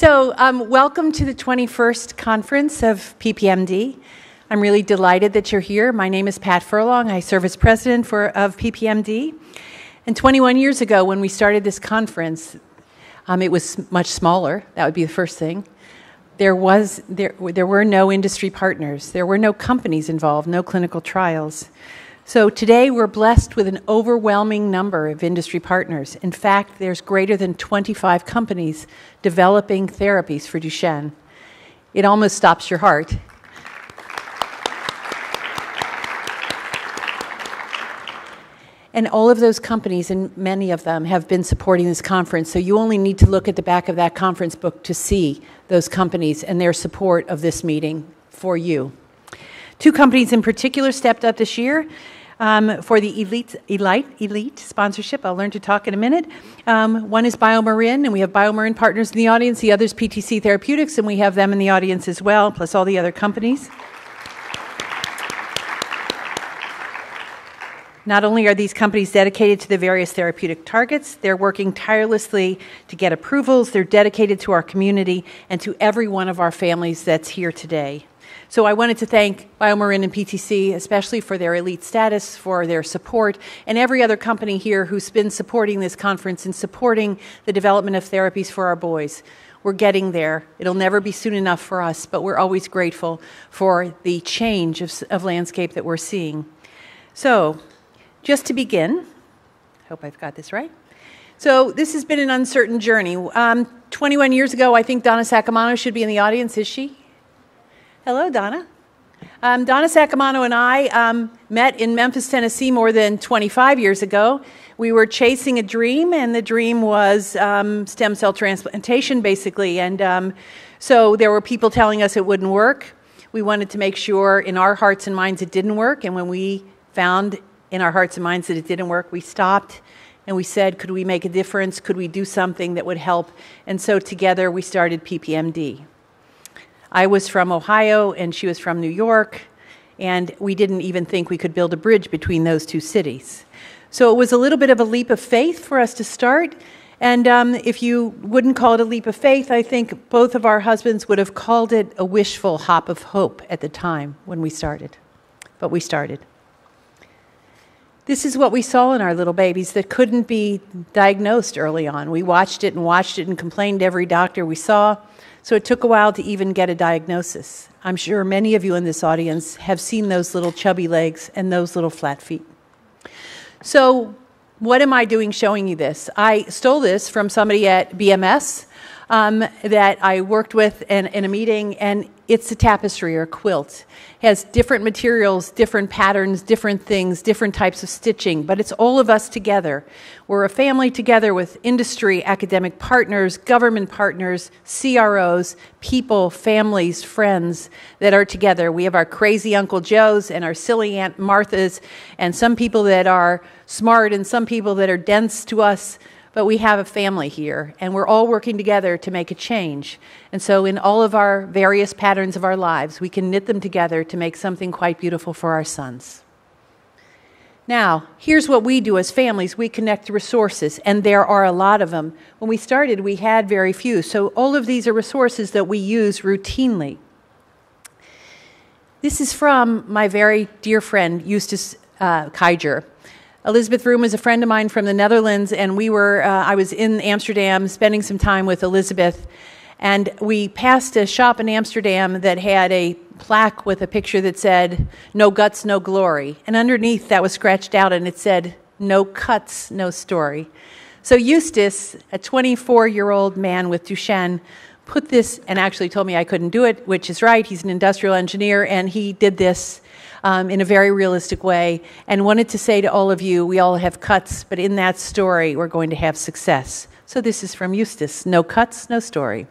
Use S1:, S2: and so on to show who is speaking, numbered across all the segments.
S1: Welcome to the 21st conference of PPMD. I'm really delighted that you're here. My name is Pat Furlong. I serve as president of PPMD. And 21 years ago, when we started this conference, it was much smaller. That would be the first thing. There were no industry partners. There were no companies involved, no clinical trials. So today we're blessed with an overwhelming number of industry partners. In fact, there's greater than 25 companies developing therapies for Duchenne. It almost stops your heart. And all of those companies, and many of them, have been supporting this conference. So you only need to look at the back of that conference book to see those companies and their support of this meeting for you. Two companies in particular stepped up this year for the elite sponsorship. I'll learn to talk in a minute. One is BioMarin, and we have BioMarin partners in the audience. The other is PTC Therapeutics, and we have them in the audience as well, plus all the other companies. Not only are these companies dedicated to the various therapeutic targets, they're working tirelessly to get approvals. They're dedicated to our community and to every one of our families that's here today. So I wanted to thank BioMarin and PTC, especially for their elite status, for their support, and every other company here who's been supporting this conference and supporting the development of therapies for our boys. We're getting there. It'll never be soon enough for us, but we're always grateful for the change of landscape that we're seeing. So, just to begin, I hope I've got this right. So this has been an uncertain journey. 21 years ago, I think Donna Sacamano should be in the audience. Is she? Hello, Donna. Donna Sacamano and I met in Memphis, Tennessee more than 25 years ago. We were chasing a dream, and the dream was stem cell transplantation, basically. And so there were people telling us it wouldn't work. We wanted to make sure in our hearts and minds it didn't work. And when we found in our hearts and minds that it didn't work, we stopped and we said, could we make a difference? Could we do something that would help? And so together we started PPMD. I was from Ohio and she was from New York, and we didn't even think we could build a bridge between those two cities. So it was a little bit of a leap of faith for us to start. And if you wouldn't call it a leap of faith, I think both of our husbands would have called it a wishful hop of hope at the time when we started. But we started. This is what we saw in our little babies that couldn't be diagnosed early on. We watched it and complained to every doctor we saw. So it took a while to even get a diagnosis. I'm sure many of you in this audience have seen those little chubby legs and those little flat feet. So what am I doing showing you this? I stole this from somebody at BMS that I worked with in a meeting, and it's a tapestry or a quilt. It has different materials, different patterns, different things, different types of stitching, but it's all of us together. We're a family together with industry, academic partners, government partners, CROs, people, families, friends that are together. We have our crazy Uncle Joes and our silly Aunt Marthas, and some people that are smart and some people that are dense to us. But we have a family here, and we're all working together to make a change. And so in all of our various patterns of our lives, we can knit them together to make something quite beautiful for our sons. Now, here's what we do as families. We connect resources, and there are a lot of them. When we started, we had very few. So all of these are resources that we use routinely. This is from my very dear friend, Eustace Keijer. Elizabeth Room is a friend of mine from the Netherlands, and I was in Amsterdam spending some time with Elizabeth, and we passed a shop in Amsterdam that had a plaque with a picture that said, "No guts, no glory." And underneath that was scratched out, and it said, "No cuts, no story." So Eustace, a 24-year-old man with Duchenne, put this, and actually told me I couldn't do it, which is right. He's an industrial engineer, and he did this in a very realistic way, and wanted to say to all of you, we all have cuts, but in that story, we're going to have success. So this is from Eustace, no cuts, no story.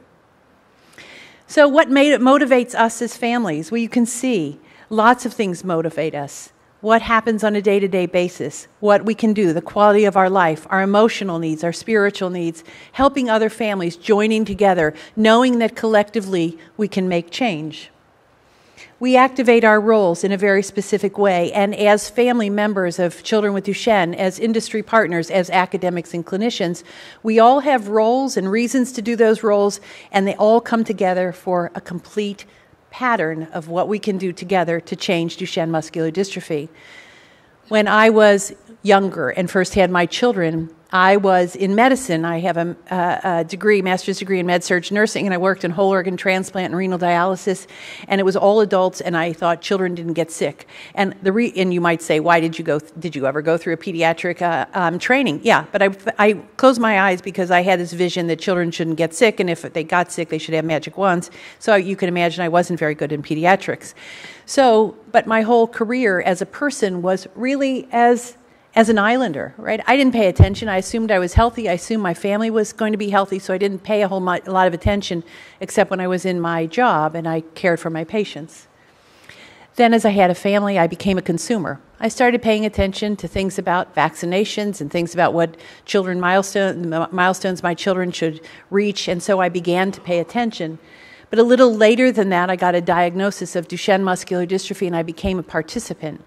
S1: So what motivates us as families? Well, you can see lots of things motivate us. What happens on a day-to-day basis, what we can do, the quality of our life, our emotional needs, our spiritual needs, helping other families, joining together, knowing that collectively we can make change. We activate our roles in a very specific way, and as family members of children with Duchenne, as industry partners, as academics and clinicians, we all have roles and reasons to do those roles, and they all come together for a complete pattern of what we can do together to change Duchenne muscular dystrophy. When I was younger and first had my children, I was in medicine. I have a degree, master's degree in med-surg nursing, and I worked in whole organ transplant and renal dialysis, and it was all adults, and I thought children didn't get sick. And and you might say, why did you ever go through a pediatric training? Yeah, but I closed my eyes because I had this vision that children shouldn't get sick, and if they got sick, they should have magic wands. So you can imagine I wasn't very good in pediatrics. But my whole career as a person was really as an islander, right? I didn't pay attention. I assumed I was healthy. I assumed my family was going to be healthy, so I didn't pay a lot of attention except when I was in my job and I cared for my patients. Then as I had a family, I became a consumer. I started paying attention to things about vaccinations and things about what milestones my children should reach, and so I began to pay attention. But a little later than that, I got a diagnosis of Duchenne muscular dystrophy, and I became a participant.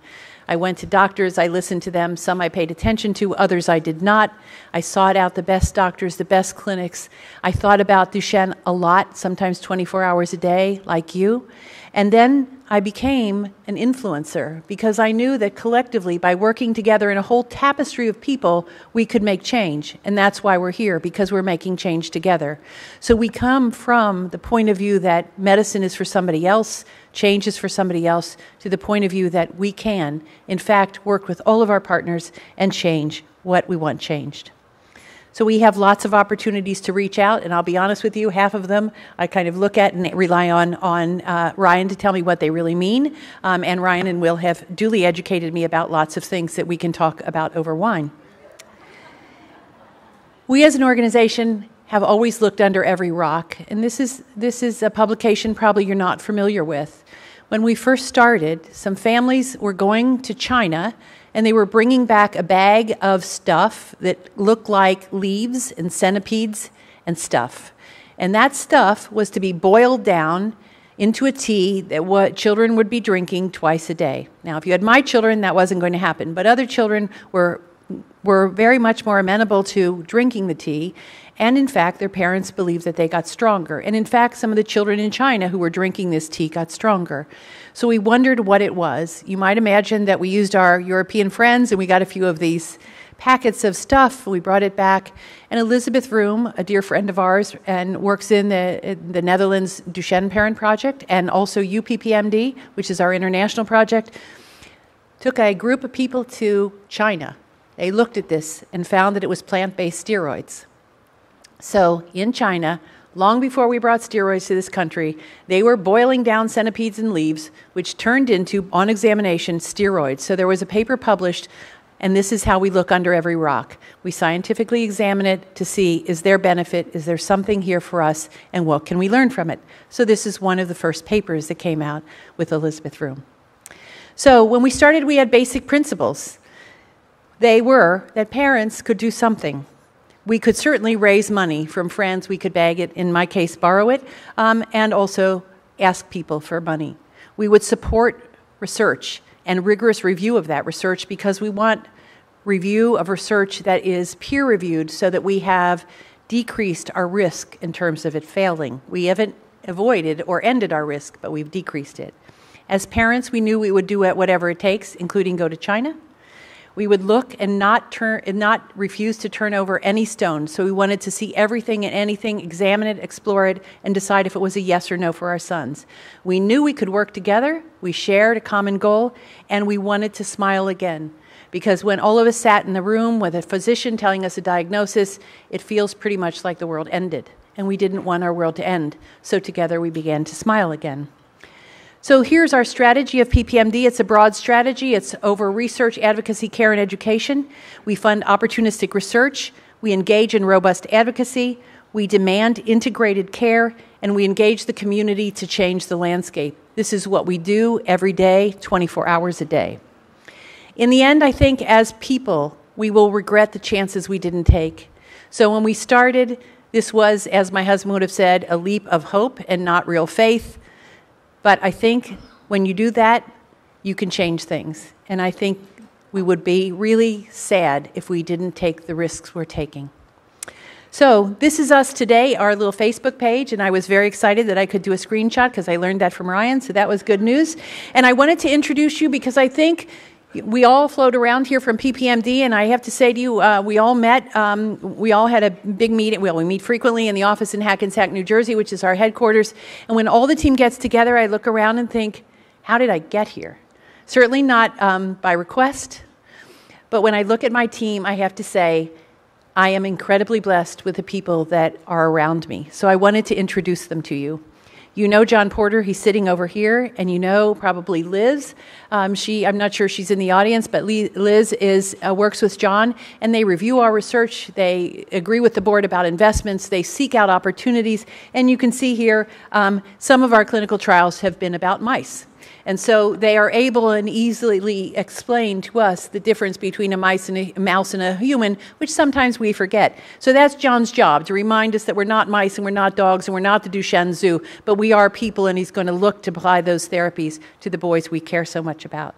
S1: I went to doctors, I listened to them, some I paid attention to, others I did not. I sought out the best doctors, the best clinics. I thought about Duchenne a lot, sometimes 24 hours a day, like you. And then I became an influencer because I knew that collectively, by working together in a whole tapestry of people, we could make change. And that's why we're here, because we're making change together. So we come from the point of view that medicine is for somebody else, change is for somebody else, to the point of view that we can, in fact, work with all of our partners and change what we want changed. So we have lots of opportunities to reach out, and I'll be honest with you, half of them I kind of look at and rely on Ryan to tell me what they really mean, and Ryan and Will have duly educated me about lots of things that we can talk about over wine. We as an organization have always looked under every rock, and this is a publication probably you're not familiar with. When we first started, some families were going to China, and they were bringing back a bag of stuff that looked like leaves and centipedes and stuff. And that stuff was to be boiled down into a tea that what children would be drinking twice a day. Now, if you had my children, that wasn't going to happen, but other children were very much more amenable to drinking the tea, and in fact, their parents believed that they got stronger. And in fact, some of the children in China who were drinking this tea got stronger. So we wondered what it was. You might imagine that we used our European friends and we got a few of these packets of stuff. We brought it back. And Elizabeth Room, a dear friend of ours, and works in the Netherlands Duchenne Parent Project, and also PPMD, which is our international project, took a group of people to China. They looked at this and found that it was plant-based steroids. So in China, long before we brought steroids to this country, they were boiling down centipedes and leaves, which turned into, on examination, steroids. So there was a paper published, and this is how we look under every rock. We scientifically examine it to see, is there benefit, is there something here for us, and what can we learn from it? So this is one of the first papers that came out with Elizabeth Room. So when we started, we had basic principles. They were that parents could do something. We could certainly raise money from friends. We could bag it, in my case, borrow it, and also ask people for money. We would support research and rigorous review of that research because we want review of research that is peer-reviewed so that we have decreased our risk in terms of it failing. We haven't avoided or ended our risk, but we've decreased it. As parents, we knew we would do whatever it takes, including go to China. We would look and not refuse to turn over any stone. So we wanted to see everything and anything, examine it, explore it, and decide if it was a yes or no for our sons. We knew we could work together. We shared a common goal, and we wanted to smile again. Because when all of us sat in the room with a physician telling us a diagnosis, it feels pretty much like the world ended. And we didn't want our world to end. So together we began to smile again. So here's our strategy of PPMD. It's a broad strategy. It's over research, advocacy, care, and education. We fund opportunistic research. We engage in robust advocacy. We demand integrated care. And we engage the community to change the landscape. This is what we do every day, 24 hours a day. In the end, I think as people, we will regret the chances we didn't take. So when we started, this was, as my husband would have said, a leap of hope and not real faith. But I think When you do that, you can change things. And I think we would be really sad if we didn't take the risks we're taking. So this is us today, our little Facebook page, and I was very excited that I could do a screenshot because I learned that from Ryan, so that was good news. And I wanted to introduce you because I think we all float around here from PPMD, and I have to say to you, we all met, we all had a big meeting. Well, we meet frequently in the office in Hackensack, New Jersey, which is our headquarters. And when all the team gets together, I look around and think, how did I get here? Certainly not by request, but when I look at my team, I have to say, I am incredibly blessed with the people that are around me. So I wanted to introduce them to you. You know John Porter, he's sitting over here, and you know probably Liz. I'm not sure she's in the audience, but Liz works with John, and they review our research. They agree with the board about investments. They seek out opportunities. And you can see here, some of our clinical trials have been about mice. And so they are able and easily explain to us the difference between a mouse and a human, which sometimes we forget. So that's John's job, to remind us that we're not mice and we're not dogs and we're not the Duchenne Zoo, but we are people, and he's going to look to apply those therapies to the boys we care so much about.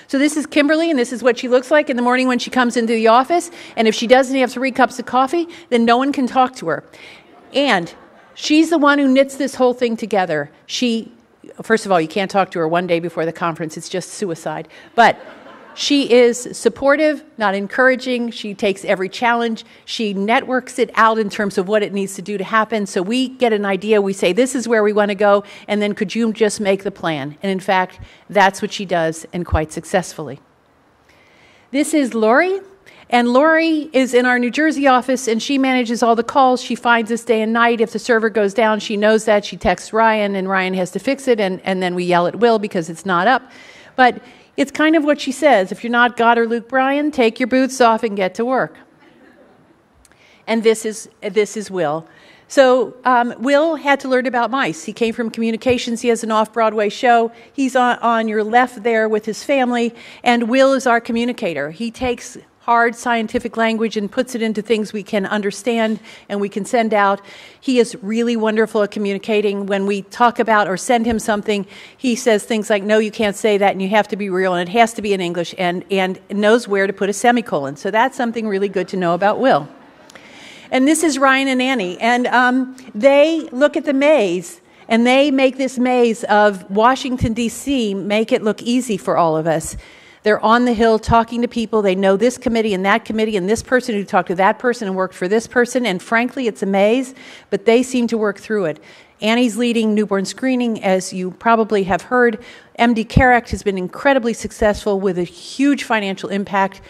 S1: So this is Kimberlee, and this is what she looks like in the morning when she comes into the office. And if she doesn't have 3 cups of coffee, then no one can talk to her. And she's the one who knits this whole thing together. First of all, you can't talk to her one day before the conference. It's just suicide. But she is supportive, not encouraging. She takes every challenge. She networks it out in terms of what it needs to do to happen. So we get an idea. We say, this is where we want to go. And then could you just make the plan? And in fact, that's what she does, and quite successfully. This is Lori. And Lori is in our New Jersey office, and she manages all the calls. She finds us day and night. If the server goes down, she knows that. She texts Ryan, and Ryan has to fix it, and then we yell at Will because it's not up. But it's kind of what she says. If you're not God or Luke Bryan, take your boots off and get to work. And this is Will. So Will had to learn about mice. He came from communications. He has an off-Broadway show. He's on your left there with his family, and Will is our communicator. He takes hard scientific language and puts it into things we can understand and we can send out. He is really wonderful at communicating. When we talk about or send him something, he says things like, no, you can't say that, and you have to be real, and it has to be in English, and knows where to put a semicolon. So that's something really good to know about Will. And this is Ryan and Annie, and they look at the maze, and they make this maze of Washington, D.C., make it look easy for all of us. They're on the Hill talking to people. They know this committee and this person who talked to that person and worked for this person. And frankly, it's a maze, but they seem to work through it. Annie's leading newborn screening, as you probably have heard. MD Care Act has been incredibly successful with a huge financial impact.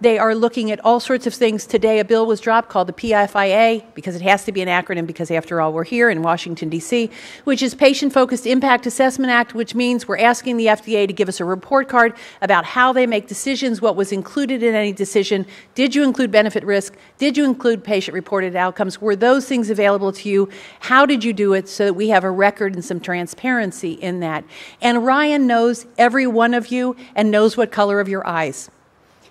S1: They are looking at all sorts of things. Today, a bill was dropped called the PFIA, because it has to be an acronym, because after all, we're here in Washington, D.C., which is Patient-Focused Impact Assessment Act, which means we're asking the FDA to give us a report card about how they make decisions, what was included in any decision. Did you include benefit risk? Did you include patient-reported outcomes? Were those things available to you? How did you do it so that we have a record and some transparency in that? And Ryan knows every one of you and knows what color of your eyes.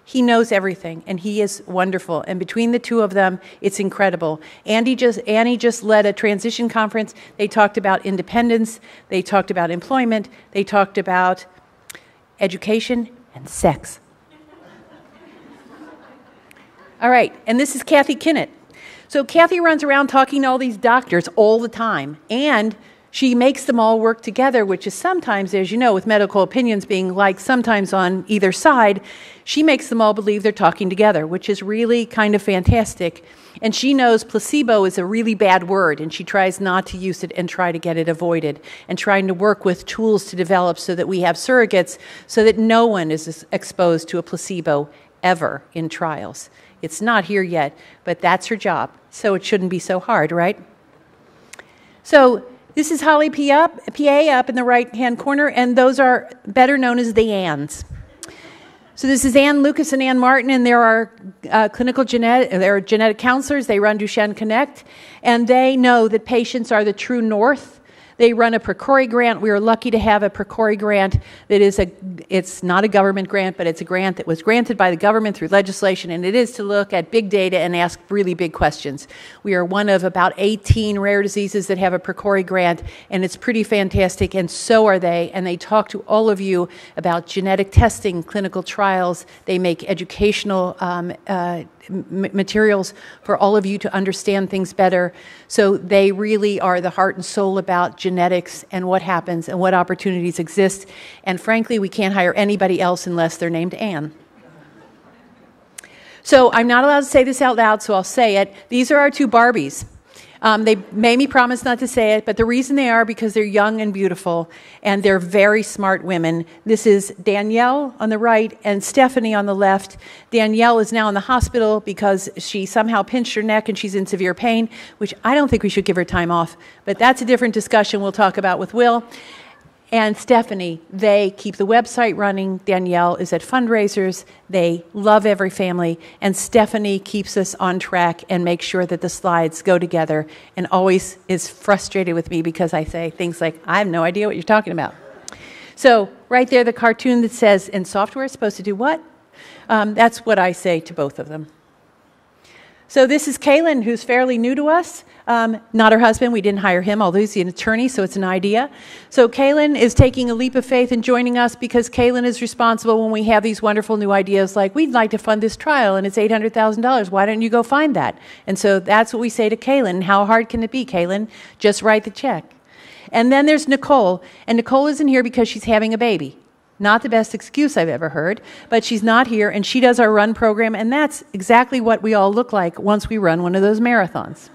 S1: He knows everything, and he is wonderful. And between the two of them, it's incredible. Annie just led a transition conference. They talked about independence. They talked about employment. They talked about education and sex. All right, and this is Cathy Kenan. So Cathy runs around talking to all these doctors all the time, and she makes them all work together, which is sometimes, as you know, with medical opinions being like sometimes on either side, she makes them all believe they're talking together, which is really kind of fantastic. And she knows placebo is a really bad word, and she tries not to use it and try to get it avoided, and trying to work with tools to develop so that we have surrogates so that no one is exposed to a placebo ever in trials. It's not here yet, but that's her job, so it shouldn't be so hard, right? So this is Holly PA up in the right-hand corner, and those are better known as the Anns. So this is Ann Lucas and Ann Martin, and there are genetic counselors. They run Duchenne Connect, and they know that patients are the true north. They run a PROCORI grant. We are lucky to have a PROCORI grant that is it's not a government grant, but it's a grant that was granted by the government through legislation, and it is to look at big data and ask really big questions. We are one of about 18 rare diseases that have a PROCORI grant, and it's pretty fantastic, and so are they, and they talk to all of you about genetic testing, clinical trials. They make educational materials for all of you to understand things better. So they really are the heart and soul about genetics and what happens and what opportunities exist. And frankly, we can't hire anybody else unless they're named Anne. So I'm not allowed to say this out loud, so I'll say it. These are our two Barbies. They made me promise not to say it, but the reason they are because they're young and beautiful, and they're very smart women. This is Danielle on the right and Stephanie on the left. Danielle is now in the hospital because she somehow pinched her neck and she's in severe pain, which I don't think we should give her time off, but that's a different discussion we'll talk about with Will. And Stephanie, they keep the website running. Danielle is at fundraisers. They love every family. And Stephanie keeps us on track and makes sure that the slides go together, and always is frustrated with me because I say things like, I have no idea what you're talking about. So right there, the cartoon that says, "And software is supposed to do what?" That's what I say to both of them. So this is Kailyn, who's fairly new to us. Not her husband. We didn't hire him, although he's an attorney, so it's an idea. So Kailyn is taking a leap of faith and joining us because Kailyn is responsible when we have these wonderful new ideas like, we'd like to fund this trial, and it's $800,000. Why don't you go find that? And so that's what we say to Kailyn. How hard can it be, Kailyn? Just write the check. And then there's Nicole. And Nicole isn't here because she's having a baby. Not the best excuse I've ever heard, but she's not here, and she does our run program, and that's exactly what we all look like once we run one of those marathons.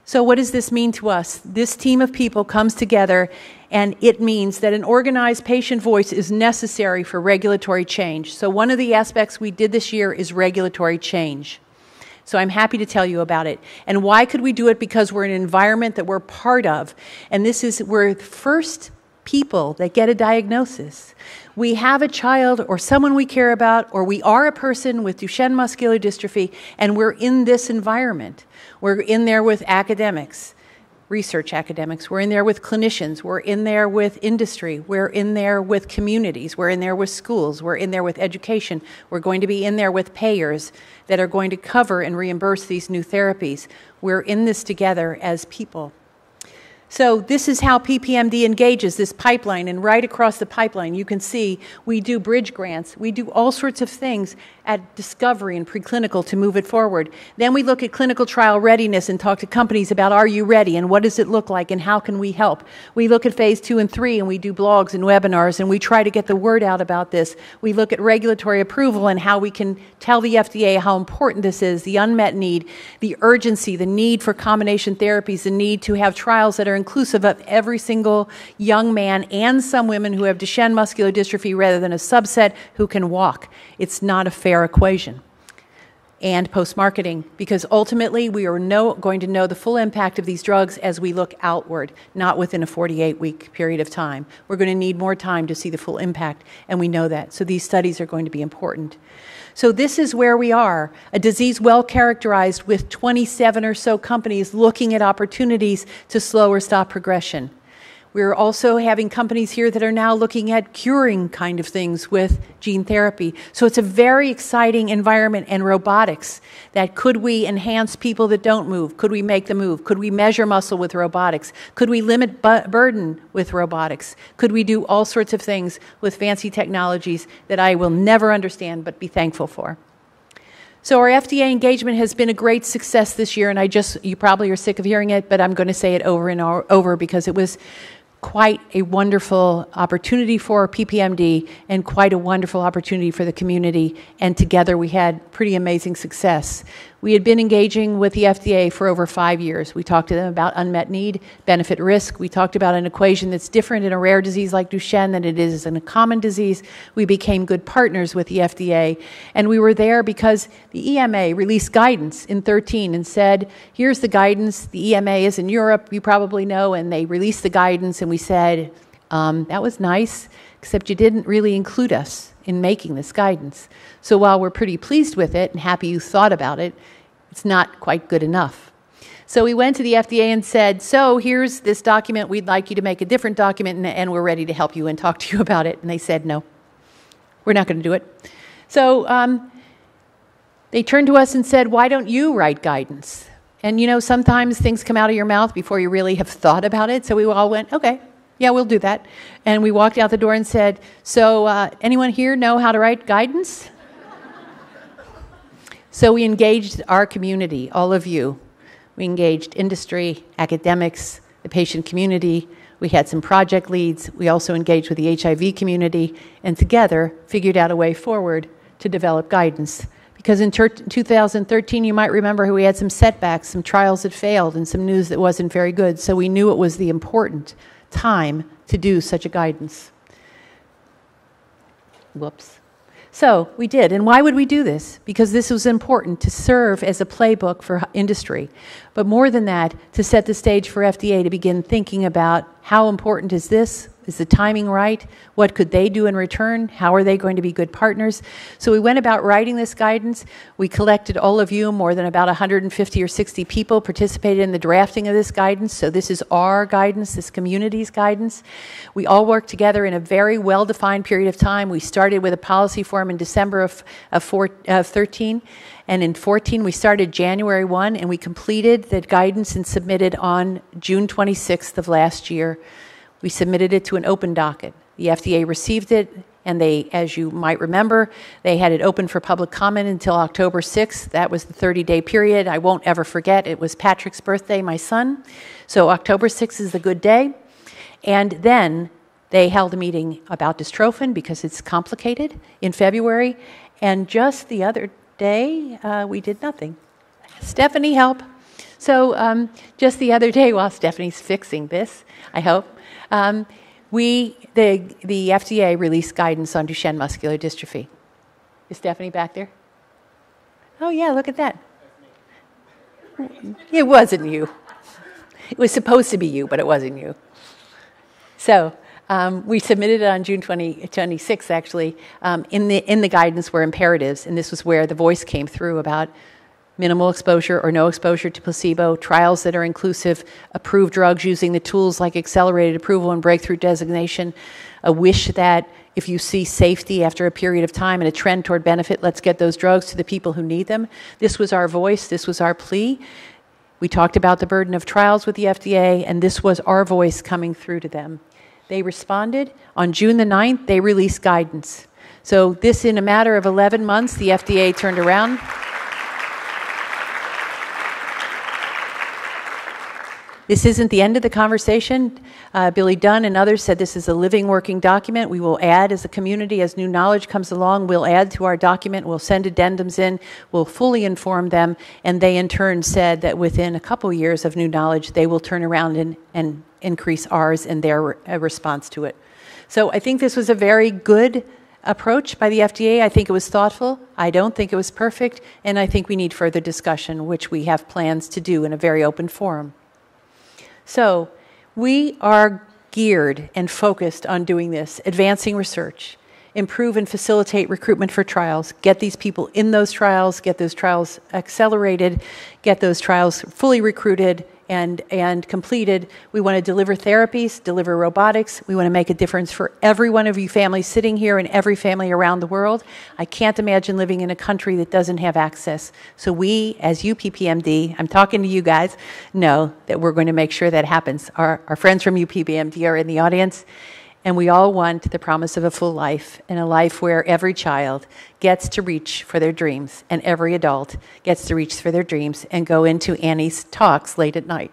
S1: So what does this mean to us? This team of people comes together, and it means that an organized patient voice is necessary for regulatory change. So one of the aspects we did this year is regulatory change. So I'm happy to tell you about it. And why could we do it? Because we're in an environment that we're part of, and we're the first people that get a diagnosis. We have a child or someone we care about, or we are a person with Duchenne muscular dystrophy, and we're in this environment. We're in there with academics, research academics. We're in there with clinicians. We're in there with industry. We're in there with communities. We're in there with schools. We're in there with education. We're going to be in there with payers that are going to cover and reimburse these new therapies. We're in this together as people. So this is how PPMD engages this pipeline, and right across the pipeline you can see we do bridge grants. We do all sorts of things at discovery and preclinical to move it forward. Then we look at clinical trial readiness and talk to companies about, are you ready, and what does it look like, and how can we help? We look at phase 2 and 3, and we do blogs and webinars, and we try to get the word out about this. We look at regulatory approval and how we can tell the FDA how important this is, the unmet need, the urgency, the need for combination therapies, the need to have trials that are inclusive of every single young man and some women who have Duchenne muscular dystrophy rather than a subset who can walk. It's not a fair equation. And post-marketing, because ultimately we are going to know the full impact of these drugs as we look outward, not within a 48-week period of time. We're going to need more time to see the full impact, and we know that. So these studies are going to be important. So this is where we are, a disease well characterized with 27 or so companies looking at opportunities to slow or stop progression. We're also having companies here that are now looking at curing kind of things with gene therapy. So it's a very exciting environment. And robotics, that could we enhance people that don't move? Could we make them move? Could we measure muscle with robotics? Could we limit burden with robotics? Could we do all sorts of things with fancy technologies that I will never understand but be thankful for? So our FDA engagement has been a great success this year, and you probably are sick of hearing it, but I'm going to say it over and over because it was quite a wonderful opportunity for PPMD and quite a wonderful opportunity for the community, and together we had pretty amazing success. We had been engaging with the FDA for over 5 years. We talked to them about unmet need, benefit risk. We talked about an equation that's different in a rare disease like Duchenne than it is in a common disease. We became good partners with the FDA, and we were there because the EMA released guidance in 2013 and said, here's the guidance. The EMA is in Europe, you probably know, and they released the guidance, and we said, that was nice, except you didn't really include us in making this guidance. So while we're pretty pleased with it and happy you thought about it, it's not quite good enough. So we went to the FDA and said, so here's this document. We'd like you to make a different document, and we're ready to help you and talk to you about it. And they said, no, we're not going to do it. So they turned to us and said, why don't you write guidance? And, you know, sometimes things come out of your mouth before you really have thought about it. So we all went, okay, yeah, we'll do that. And we walked out the door and said, so anyone here know how to write guidance? So we engaged our community, all of you. We engaged industry, academics, the patient community. We had some project leads. We also engaged with the HIV community, and together figured out a way forward to develop guidance. Because in 2013, you might remember we had some setbacks, some trials that failed, and some news that wasn't very good. So we knew it was the important time to do such a guidance. Whoops. So we did. And why would we do this? Because this was important to serve as a playbook for industry. But more than that, to set the stage for FDA to begin thinking about how important is this? Is the timing right? What could they do in return? How are they going to be good partners? So we went about writing this guidance. We collected all of you, more than about 150 or 60 people participated in the drafting of this guidance. So this is our guidance, this community's guidance. We all worked together in a very well-defined period of time. We started with a policy forum in December of 13. And in 14, we started January 1, and we completed the guidance and submitted on June 26th of last year. We submitted it to an open docket. The FDA received it, and they, as you might remember, they had it open for public comment until October 6th. That was the 30-day period. I won't ever forget. It was Patrick's birthday, my son. So October 6th is the good day. And then they held a meeting about dystrophin because it's complicated in February. And just the other day, we did nothing. Stephanie, help. So just the other day, while Stephanie's fixing this, I hope, the FDA released guidance on Duchenne muscular dystrophy. Is Stephanie back there? Oh, yeah, look at that. It wasn't you. It was supposed to be you, but it wasn't you. So we submitted it on June 26th, actually. In the guidance were imperatives, and this was where the voice came through about minimal exposure or no exposure to placebo, trials that are inclusive, approved drugs using the tools like accelerated approval and breakthrough designation, a wish that if you see safety after a period of time and a trend toward benefit, let's get those drugs to the people who need them. This was our voice. This was our plea. We talked about the burden of trials with the FDA, and this was our voice coming through to them. They responded. On June the 9th, they released guidance. So this, in a matter of 11 months, the FDA turned around. This isn't the end of the conversation. Billy Dunn and others said this is a living, working document. We will add as a community, as new knowledge comes along, we'll add to our document, we'll send addendums in, we'll fully inform them, and they in turn said that within a couple years of new knowledge, they will turn around and increase ours and their response to it. So I think this was a very good approach by the FDA. I think it was thoughtful. I don't think it was perfect, and I think we need further discussion, which we have plans to do in a very open forum. So we are geared and focused on doing this, advancing research, improve and facilitate recruitment for trials, get these people in those trials, get those trials accelerated, get those trials fully recruited and completed. We want to deliver therapies, deliver robotics. We want to make a difference for every one of you families sitting here and every family around the world. I can't imagine living in a country that doesn't have access. So we, as UPPMD, I'm talking to you guys, know that we're going to make sure that happens. Our friends from UPPMD are in the audience. And we all want the promise of a full life, and a life where every child gets to reach for their dreams, and every adult gets to reach for their dreams and go into Annie's talks late at night.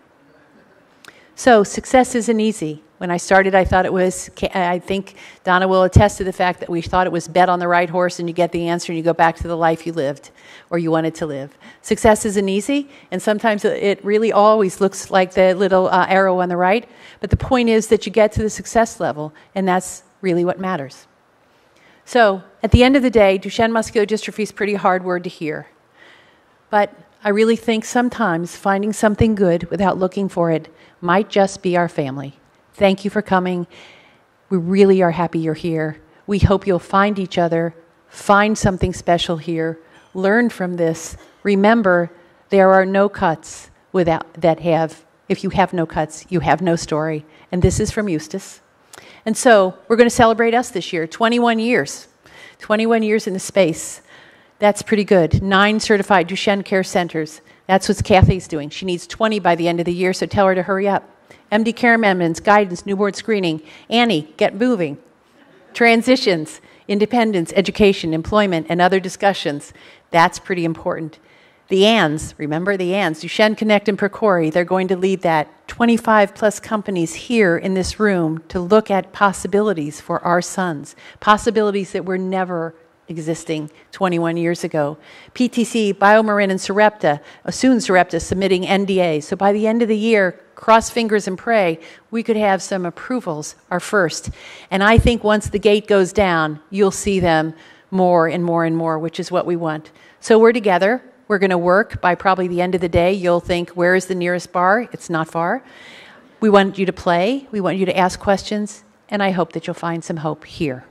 S1: So success isn't easy. When I started, I thought it was, I think Donna will attest to the fact that we thought it was bet on the right horse and you get the answer and you go back to the life you lived or you wanted to live. Success isn't easy, and sometimes it really always looks like the little arrow on the right, but the point is that you get to the success level, and that's really what matters. So at the end of the day, Duchenne muscular dystrophy is a pretty hard word to hear, but I really think sometimes finding something good without looking for it might just be our family. Thank you for coming. We really are happy you're here. We hope you'll find each other, find something special here, learn from this. Remember, there are no cuts. if you have no cuts, you have no story. And this is from Eustace. And so we're going to celebrate us this year, 21 years. 21 years in the space. That's pretty good. 9 certified Duchenne care centers. That's what Cathy's doing. She needs 20 by the end of the year, so tell her to hurry up. MD care amendments, guidance, newborn screening. Annie, get moving. Transitions, independence, education, employment, and other discussions. That's pretty important. The ANDs, remember the ANDs, Duchenne, Connect, and Procori, they're going to lead that. 25 plus companies here in this room to look at possibilities for our sons, possibilities that were never existing 21 years ago. PTC, BioMarin, and Sarepta, soon Sarepta submitting NDA. So by the end of the year, cross fingers and pray, we could have some approvals, our first. And I think once the gate goes down, you'll see them more and more and more, which is what we want. So we're together. We're going to work. By probably the end of the day, you'll think, where is the nearest bar? It's not far. We want you to play. We want you to ask questions. And I hope that you'll find some hope here.